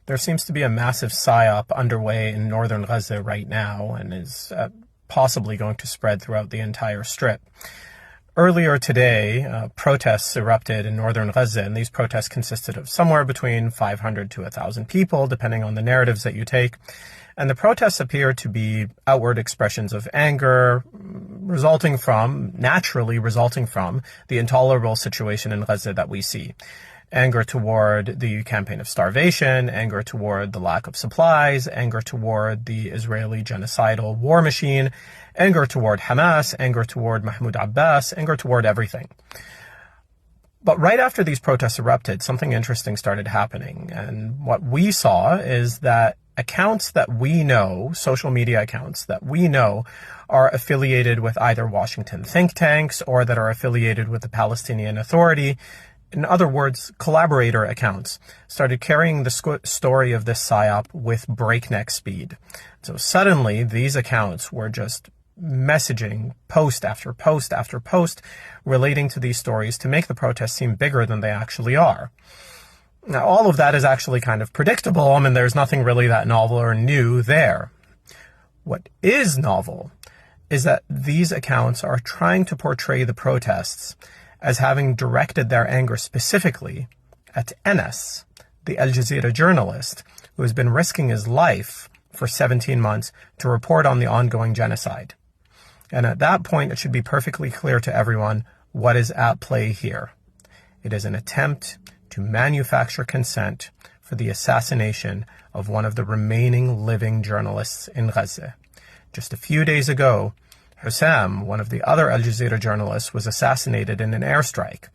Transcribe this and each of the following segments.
There seems to be a massive psyop underway in northern Gaza right now and is possibly going to spread throughout the entire Strip. Earlier today, protests erupted in northern Gaza, and these protests consisted of somewhere between 500 to 1,000 people, depending on the narratives that you take. And the protests appear to be outward expressions of anger, naturally resulting from the intolerable situation in Gaza that we see. Anger toward the campaign of starvation, anger toward the lack of supplies, anger toward the Israeli genocidal war machine, anger toward Hamas, anger toward Mahmoud Abbas, anger toward everything. But right after these protests erupted, something interesting started happening. And what we saw is that accounts that we know, social media accounts that we know, are affiliated with either Washington think tanks or that are affiliated with the Palestinian Authority, in other words, collaborator accounts, started carrying the story of this psyop with breakneck speed. So suddenly, these accounts were just messaging post after post after post relating to these stories to make the protests seem bigger than they actually are. Now, all of that is actually kind of predictable. I mean, there's nothing really that novel or new there. What is novel is that these accounts are trying to portray the protests as having directed their anger specifically at Enes, the Al Jazeera journalist who has been risking his life for 17 months to report on the ongoing genocide. And at that point, it should be perfectly clear to everyone what is at play here. It is an attempt to manufacture consent for the assassination of one of the remaining living journalists in Gaza. Just a few days ago, Hussam, one of the other Al Jazeera journalists, was assassinated in an airstrike.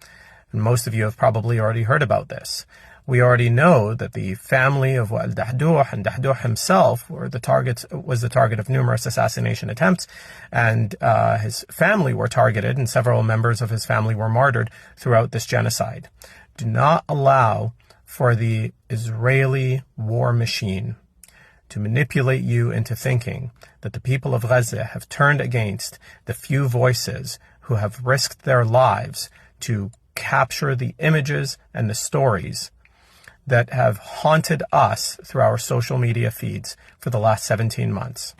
And most of you have probably already heard about this. We already know that the family of Wael Dahdouh and Dahdouh himself was the target of numerous assassination attempts, and his family were targeted, and several members of his family were martyred throughout this genocide. Do not allow for the Israeli war machine to manipulate you into thinking that the people of Gaza have turned against the few voices who have risked their lives to capture the images and the stories that have haunted us through our social media feeds for the last 17 months.